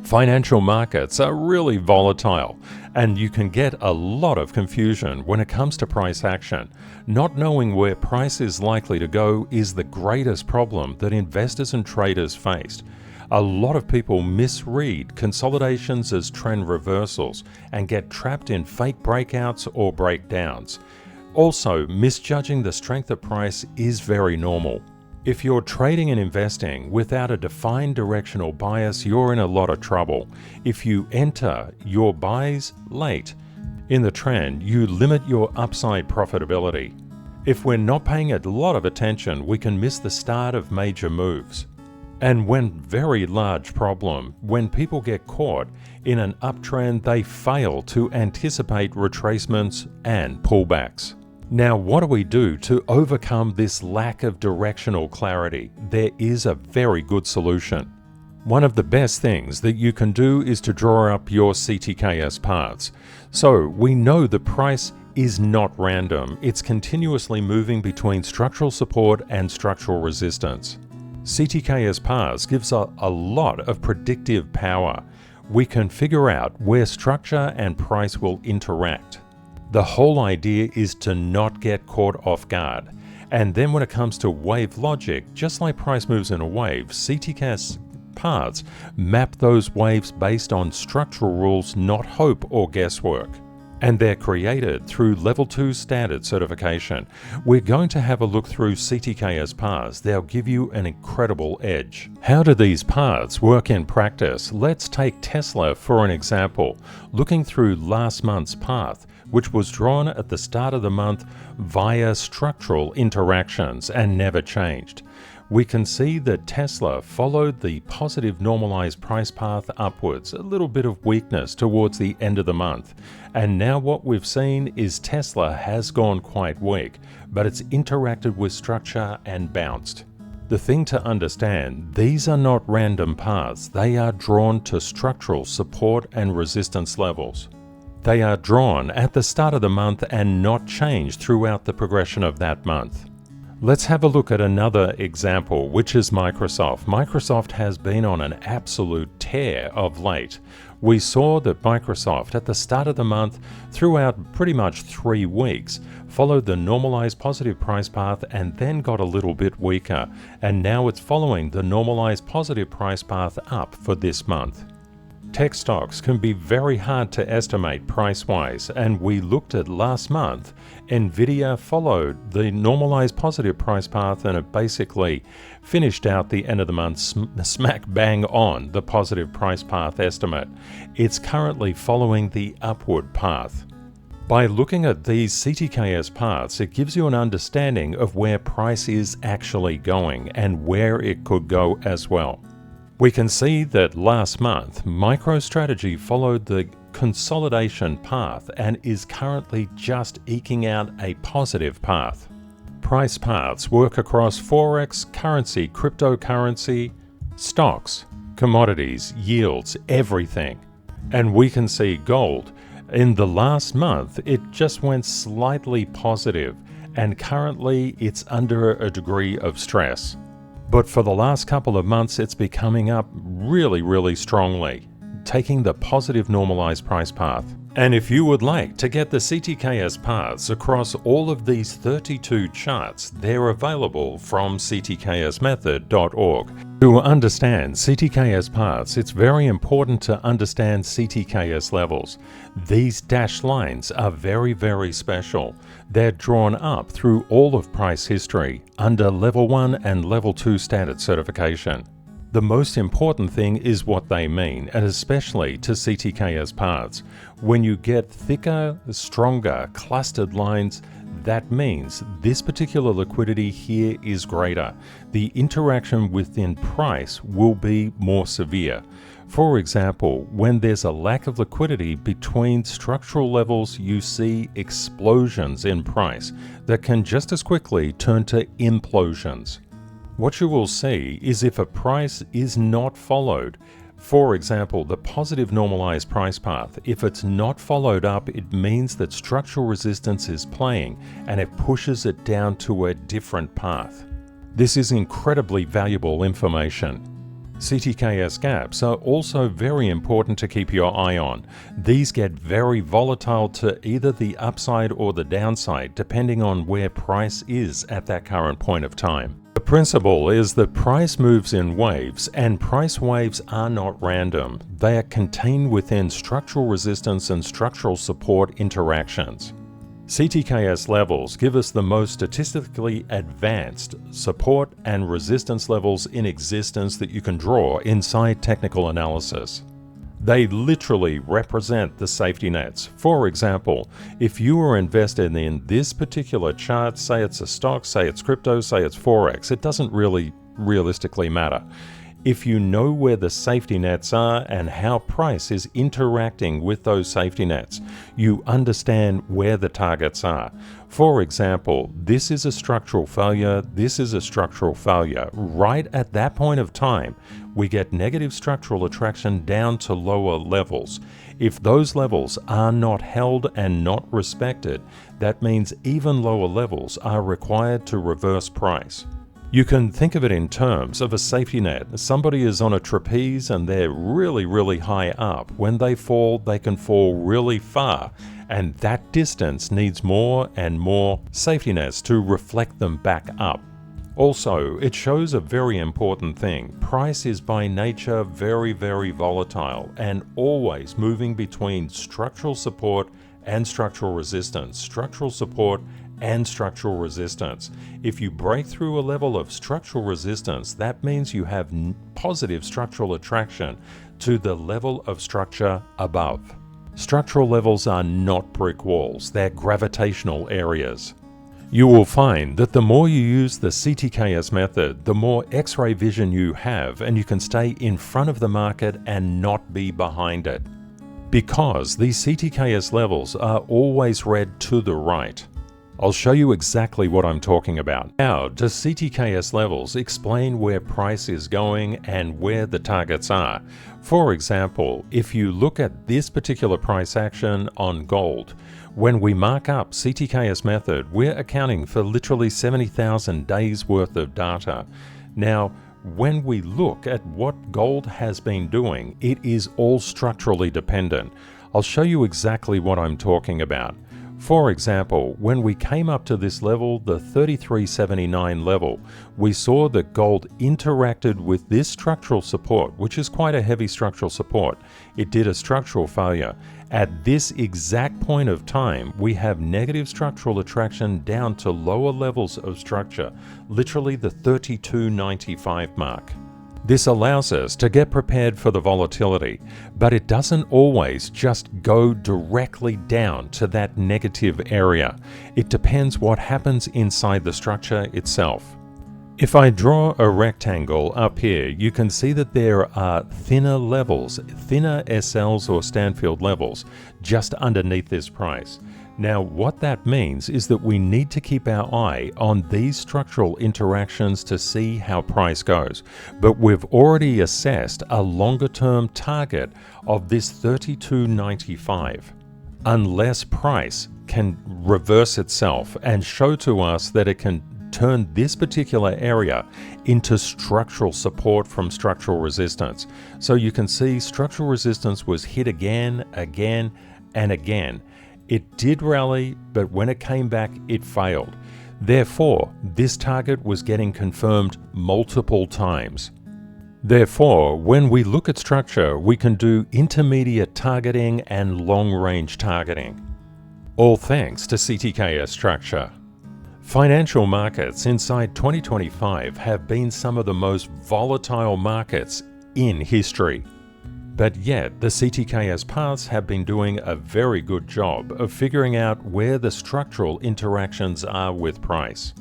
Financial markets are really volatile, and you can get a lot of confusion when it comes to price action. Not knowing where price is likely to go is the greatest problem that investors and traders face. A lot of people misread consolidations as trend reversals and get trapped in fake breakouts or breakdowns. Also, misjudging the strength of price is very normal. If you're trading and investing without a defined directional bias, you're in a lot of trouble. If you enter your buys late in the trend, you limit your upside profitability. If we're not paying a lot of attention, we can miss the start of major moves. And very large problem, when people get caught in an uptrend, they fail to anticipate retracements and pullbacks. Now, what do we do to overcome this lack of directional clarity? There is a very good solution. One of the best things that you can do is to draw up your CTKS paths. So we know the price is not random. It's continuously moving between structural support and structural resistance. CTKS paths gives a lot of predictive power. We can figure out where structure and price will interact. The whole idea is to not get caught off guard. And then when it comes to wave logic, just like price moves in a wave, CTKS paths map those waves based on structural rules, not hope or guesswork. And they're created through Level 2 standard certification. We're going to have a look through CTKS paths. They'll give you an incredible edge. How do these paths work in practice? Let's take Tsla for an example. Looking through last month's path, which was drawn at the start of the month via structural interactions and never changed. We can see that Tsla followed the positive normalized price path upwards, a little bit of weakness towards the end of the month. And now what we've seen is Tsla has gone quite weak, but it's interacted with structure and bounced. The thing to understand, these are not random paths. They are drawn to structural support and resistance levels. They are drawn at the start of the month and not changed throughout the progression of that month. Let's have a look at another example, which is Microsoft. Microsoft has been on an absolute tear of late. We saw that Microsoft at the start of the month, throughout pretty much 3 weeks, followed the normalized positive price path and then got a little bit weaker. And now it's following the normalized positive price path up for this month. Tech stocks can be very hard to estimate price-wise, and we looked at last month. Nvda followed the normalized positive price path and it basically finished out the end of the month smack bang on the positive price path estimate. It's currently following the upward path. By looking at these CTKS paths, it gives you an understanding of where price is actually going and where it could go as well. We can see that last month, MicroStrategy followed the consolidation path and is currently just eking out a positive path. Price paths work across Forex, currency, cryptocurrency, stocks, commodities, yields, everything. And we can see gold. In the last month, it just went slightly positive, and currently it's under a degree of stress. But for the last couple of months, it's been coming up really strongly, taking the positive normalized price path. And if you would like to get the CTKS paths across all of these 32 charts, they're available from ctksmethod.org. To understand CTKS paths, it's very important to understand CTKS levels. These dashed lines are very special. They're drawn up through all of price history under Level 1 and Level 2 standard certification. The most important thing is what they mean, and especially to CTKS paths. When you get thicker, stronger, clustered lines, that means this particular liquidity here is greater. The interaction within price will be more severe. For example, when there's a lack of liquidity between structural levels, you see explosions in price that can just as quickly turn to implosions. What you will see is if a price is not followed, for example, the positive normalized price path, if it's not followed up, it means that structural resistance is playing and it pushes it down to a different path. This is incredibly valuable information. CTKS gaps are also very important to keep your eye on. These get very volatile to either the upside or the downside, depending on where price is at that current point of time. The principle is that price moves in waves, and price waves are not random. They are contained within structural resistance and structural support interactions. CTKS levels give us the most statistically advanced support and resistance levels in existence that you can draw inside technical analysis. They literally represent the safety nets. For example, if you are invested in this particular chart, say it's a stock, say it's crypto, say it's Forex, it doesn't really realistically matter. If you know where the safety nets are and how price is interacting with those safety nets, you understand where the targets are. For example, this is a structural failure, this is a structural failure. Right at that point of time, we get negative structural attraction down to lower levels. If those levels are not held and not respected, that means even lower levels are required to reverse price. You can think of it in terms of a safety net. Somebody is on a trapeze and they're really high up. When they fall, they can fall really far, and that distance needs more and more safety nets to reflect them back up. Also, it shows a very important thing. Price is by nature very volatile and always moving between structural support and structural resistance. Structural support and structural resistance. If you break through a level of structural resistance, that means you have positive structural attraction to the level of structure above. Structural levels are not brick walls, they're gravitational areas. You will find that the more you use the CTKS method, the more X-ray vision you have, and you can stay in front of the market and not be behind it. Because these CTKS levels are always read to the right. I'll show you exactly what I'm talking about. How does CTKS levels explain where price is going and where the targets are? For example, if you look at this particular price action on gold, when we mark up CTKS method, we're accounting for literally 70,000 days worth of data. Now, when we look at what gold has been doing, it is all structurally dependent. I'll show you exactly what I'm talking about. For example, when we came up to this level, the 3379 level, we saw that gold interacted with this structural support, which is quite a heavy structural support. It did a structural failure. At this exact point of time, we have negative structural attraction down to lower levels of structure, literally the 3295 mark. This allows us to get prepared for the volatility, but it doesn't always just go directly down to that negative area. It depends what happens inside the structure itself. If I draw a rectangle up here, you can see that there are thinner levels, thinner SLs or Stanfield levels, just underneath this price. Now, what that means is that we need to keep our eye on these structural interactions to see how price goes. But we've already assessed a longer-term target of this 3295. Unless price can reverse itself and show to us that it can turn this particular area into structural support from structural resistance. So you can see structural resistance was hit again, and again. It did rally, but when it came back, it failed. Therefore, this target was getting confirmed multiple times. Therefore, when we look at structure, we can do intermediate targeting and long-range targeting. All thanks to CTKS structure. Financial markets inside 2025 have been some of the most volatile markets in history. But yet, the CTKS paths have been doing a very good job of figuring out where the structural interactions are with price.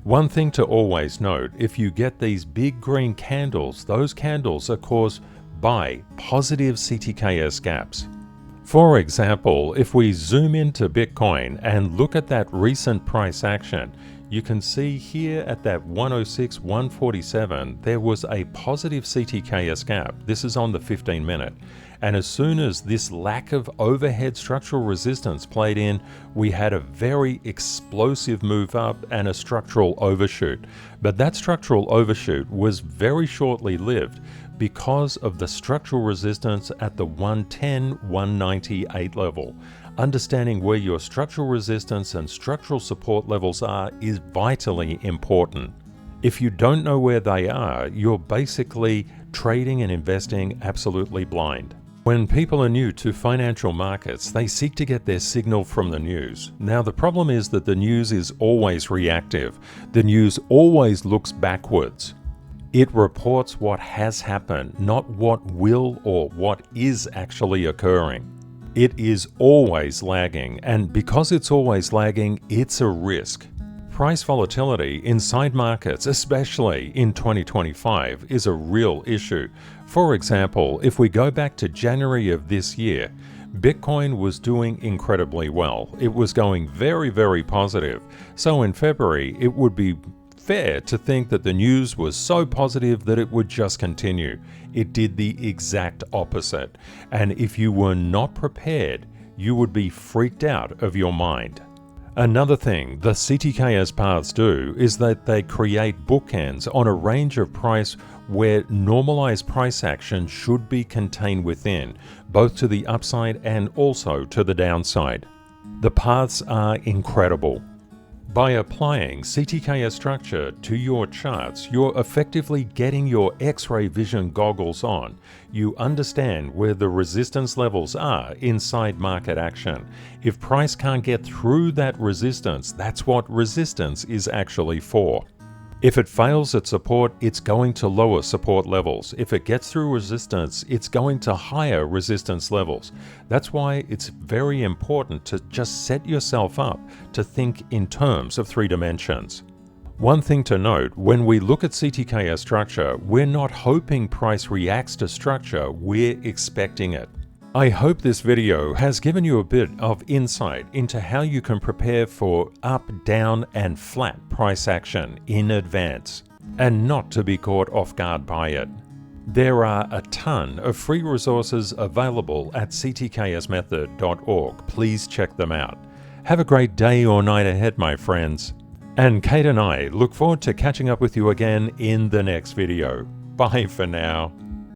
One thing to always note, if you get these big green candles, those candles are caused by positive CTKS gaps. For example, if we zoom into Bitcoin and look at that recent price action, you can see here at that 106, 147, there was a positive CTKS gap. This is on the 15-minute. And as soon as this lack of overhead structural resistance played in, we had a very explosive move up and a structural overshoot. But that structural overshoot was very shortly lived because of the structural resistance at the 110-198 level. Understanding where your structural resistance and structural support levels are is vitally important. If you don't know where they are, you're basically trading and investing absolutely blind. When people are new to financial markets, they seek to get their signal from the news. Now, the problem is that the news is always reactive. The news always looks backwards. It reports what has happened, not what will or what is actually occurring. It is always lagging, and because it's always lagging, it's a risk. Price volatility inside markets, especially in 2025, is a real issue. For example, if we go back to January of this year, Bitcoin was doing incredibly well. It was going very, very positive. So in February, it would be fair to think that the news was so positive that it would just continue. It did the exact opposite. And if you were not prepared, you would be freaked out of your mind. Another thing the CTKS paths do is that they create bookends on a range of price where normalized price action should be contained within, both to the upside and also to the downside. The paths are incredible. By applying CTKS structure to your charts, you're effectively getting your X-ray vision goggles on. You understand where the resistance levels are inside market action. If price can't get through that resistance, that's what resistance is actually for. If it fails at support, it's going to lower support levels. If it gets through resistance, it's going to higher resistance levels. That's why it's very important to just set yourself up to think in terms of 3 dimensions. One thing to note, when we look at CTKS structure, we're not hoping price reacts to structure, we're expecting it. I hope this video has given you a bit of insight into how you can prepare for up, down, and flat price action in advance, and not to be caught off guard by it. There are a ton of free resources available at ctksmethod.org. Please check them out. Have a great day or night ahead, my friends. And Kate and I look forward to catching up with you again in the next video. Bye for now.